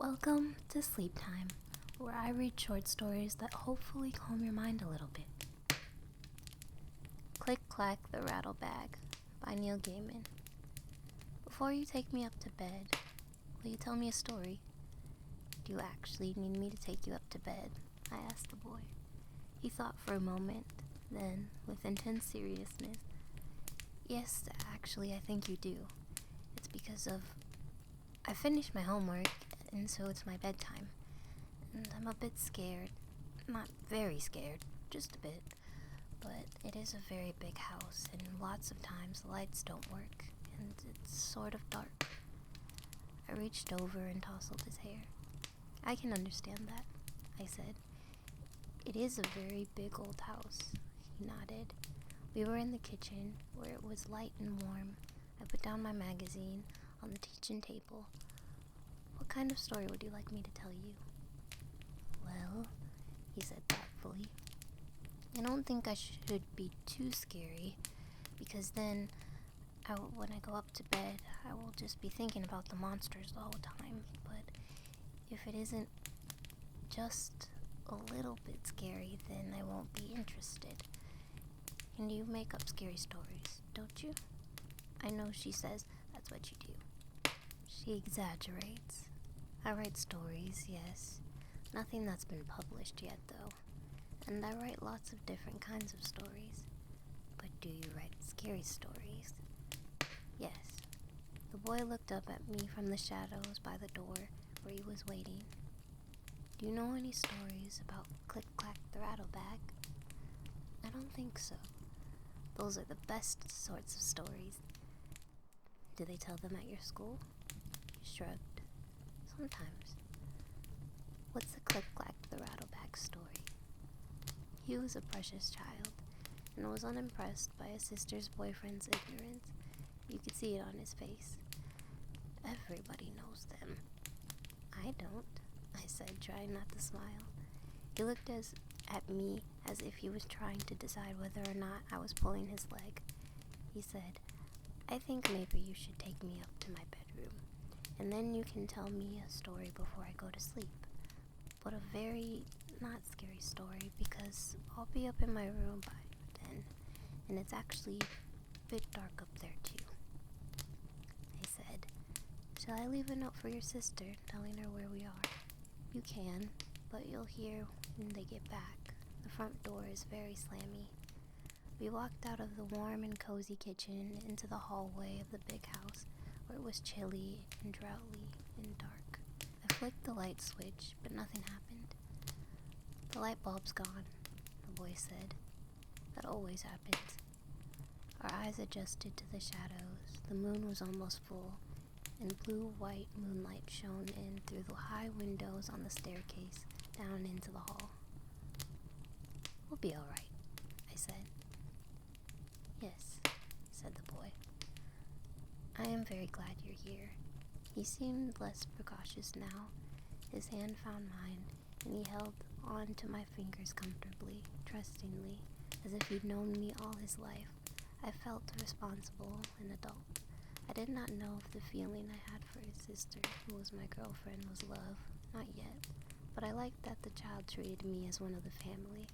Welcome to Sleep Time, where I read short stories that hopefully calm your mind a little bit. Click-Clack the Rattlebag by Gaiman. Before you take me up to bed, will you tell me a story? Do you actually need me to take you up to bed? I asked the boy. He thought for a moment, then, with intense seriousness, yes, actually, I think you do. It's because I finished my homework, and so it's my bedtime. And I'm a bit scared. Not very scared, just a bit. But it is a very big house, and lots of times the lights don't work, and it's sort of dark. I reached over and tousled his hair. I can understand that, I said. It is a very big old house, he nodded. We were in the kitchen, where it was light and warm. I put down my magazine on the kitchen table. What kind of story would you like me to tell you? Well, he said thoughtfully, I don't think I should be too scary, because then, when I go up to bed, I will just be thinking about the monsters the whole time. But if it isn't just a little bit scary, then I won't be interested. And you make up scary stories, don't you? I know she says that's what you do. She exaggerates. I write stories, yes. Nothing that's been published yet, though. And I write lots of different kinds of stories. But do you write scary stories? Yes. The boy looked up at me from the shadows by the door where he was waiting. Do you know any stories about Click-Clack the Rattlebag? I don't think so. Those are the best sorts of stories. Do they tell them at your school? He shrugged. Sometimes. What's the Click-Clack the Rattlebag story? He was a precious child, and was unimpressed by his sister's boyfriend's ignorance. You could see it on his face. Everybody knows them. I don't, I said, trying not to smile. He looked at me as if he was trying to decide whether or not I was pulling his leg. He said, I think maybe you should take me up to my bedroom, and then you can tell me a story before I go to sleep. But a very not scary story, because I'll be up in my room by then, and it's actually a bit dark up there too. I said, shall I leave a note for your sister, telling her where we are? You can, but you'll hear when they get back. The front door is very slammy. We walked out of the warm and cozy kitchen into the hallway of the big house, where it was chilly and drowsy and dark. I flicked the light switch, but nothing happened. The light bulb's gone, the boy said. That always happens. Our eyes adjusted to the shadows. The moon was almost full, and blue-white moonlight shone in through the high windows on the staircase down into the hall. We'll be all right, I said. Yes, said the boy. I am very glad you're here. He seemed less precautious now. His hand found mine, and he held on to my fingers comfortably, trustingly, as if he'd known me all his life. I felt responsible, an adult. I did not know if the feeling I had for his sister, who was my girlfriend, was love. Not yet. But I liked that the child treated me as one of the family.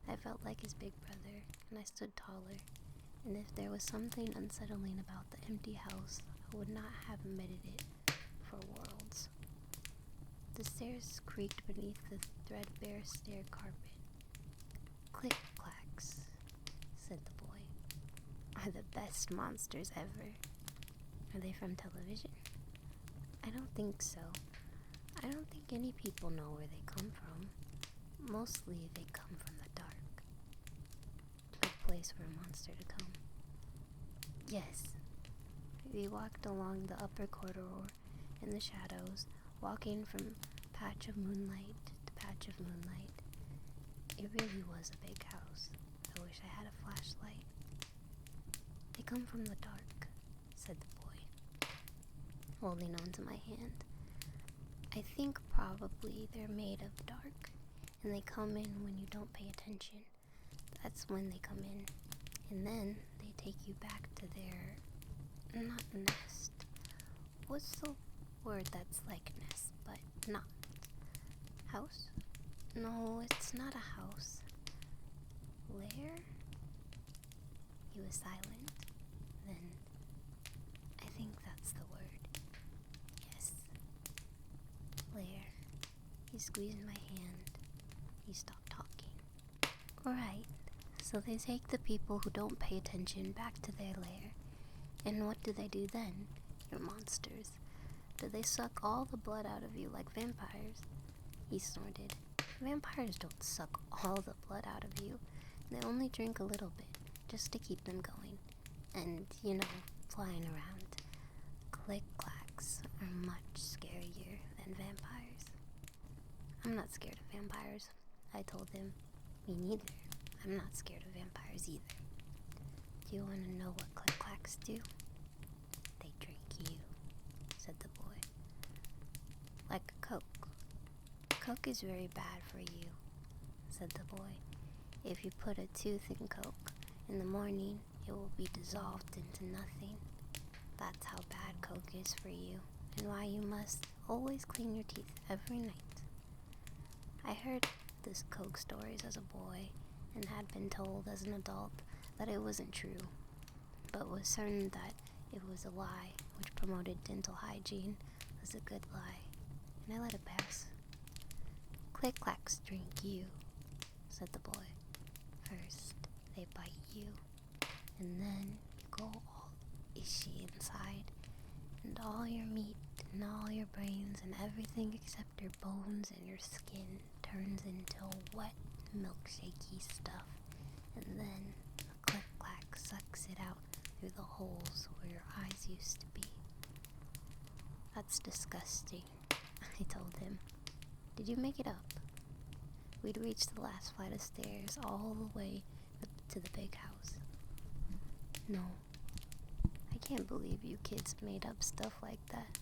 I felt like his big brother, and I stood taller. And if there was something unsettling about the empty house, I would not have admitted it for worlds. The stairs creaked beneath the threadbare stair carpet. Click-clacks, said the boy, are the best monsters ever. Are they from television? I don't think so. I don't think any people know where they come from. Mostly they come from the dark. A place for a monster to come. Yes. We walked along the upper corridor in the shadows, walking from patch of moonlight to patch of moonlight. It really was a big house. I wish I had a flashlight. They come from the dark, said the boy, holding on to my hand. I think probably they're made of dark, and they come in when you don't pay attention. That's when they come in, and then they take you back to their, not nest. What's the word that's like nest, but Not. House? No, it's not a house. Lair? He was silent. Then, I think that's the word. Yes. Lair. He squeezed my hand. He stopped talking. Right. So they take the people who don't pay attention back to their lair. And what do they do then? You're monsters. Do they suck all the blood out of you like vampires? He snorted. Vampires don't suck all the blood out of you. They only drink a little bit, just to keep them going. And, flying around. Click-Clacks are much scarier than vampires. I'm not scared of vampires, I told him. Me neither. I'm not scared of vampires either. Do you want to know what Click-Clacks do? They drink you, said the boy. Like Coke. Coke is very bad for you, said the boy. If you put a tooth in Coke, in the morning it will be dissolved into nothing. That's how bad Coke is for you, and why you must always clean your teeth every night. I heard this Coke stories as a boy, and had been told as an adult that it wasn't true, but was certain that it was a lie which promoted dental hygiene was a good lie, and I let it pass. Click-Clacks drink you, said the boy. First, they bite you, and then you go all ishy inside, and all your meat and all your brains and everything except your bones and your skin turns into wet, milkshakey stuff, and then the Click-Clack sucks it out through the holes where your eyes used to be. That's disgusting, I told him. Did you make it up? We'd reached the last flight of stairs all the way to the big house. No, I can't believe you kids made up stuff like that.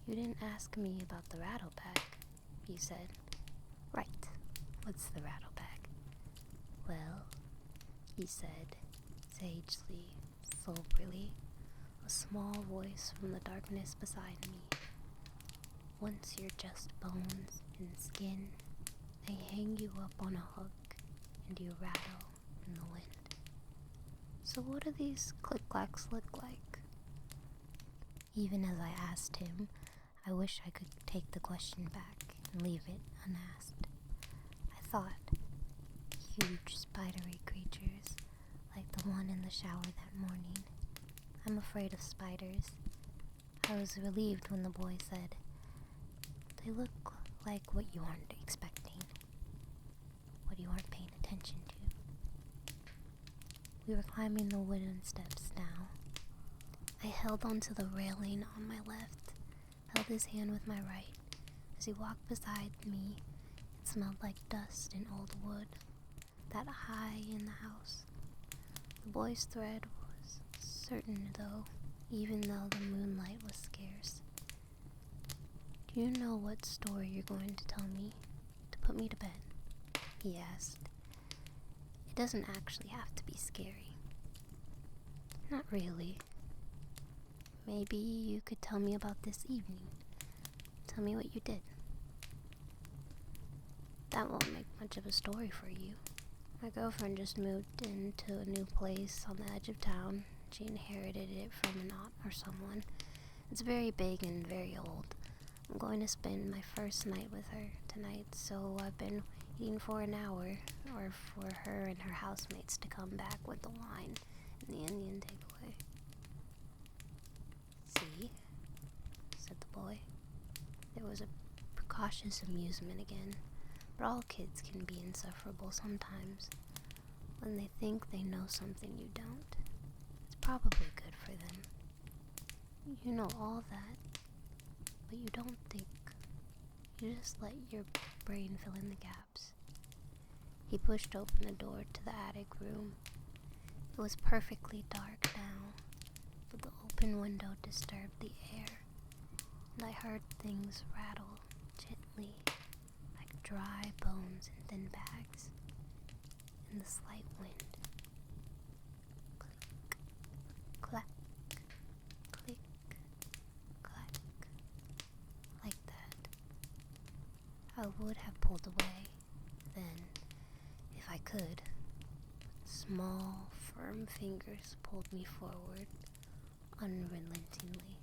You didn't ask me about the Rattlebag, he said. Right, what's the Rattlebag? Well, he said, sagely, soberly, a small voice from the darkness beside me. Once you're just bones and skin, they hang you up on a hook and you rattle in the wind. So what do these Click-Clacks look like? Even as I asked him, I wish I could take the question back and leave it unasked. I thought, huge spidery creatures, like the one in the shower that morning. I'm afraid of spiders. I was relieved when the boy said, they look like what you aren't expecting, what you aren't paying attention to. We were climbing the wooden steps now. I held onto the railing on my left, held his hand with my right. As he walked beside me, it smelled like dust and old wood, that high in the house. The boy's thread was certain, though, even though the moonlight was scarce. Do you know what story you're going to tell me to put me to bed? He asked. It doesn't actually have to be scary. Not really. Maybe you could tell me about this evening. Tell me what you did. That won't make much of a story for you. My girlfriend just moved into a new place on the edge of town. She inherited it from an aunt or someone. It's very big and very old. I'm going to spend my first night with her tonight, so I've been waiting for an hour, or for her and her housemates to come back with the wine and the Indian takeaway. See? Said the boy. There was a precautious amusement again, but all kids can be insufferable sometimes. When they think they know something you don't, it's probably good for them. You know all that, but you don't think. You just let your brain fill in the gaps. He pushed open the door to the attic room. It was perfectly dark now, but the open window disturbed the air, and I heard things rattle gently, like dry bones in thin bags, in the slight wind. Click, clack, click, clack, like that. I would have pulled away, then, if I could. Small, firm fingers pulled me forward, unrelentingly.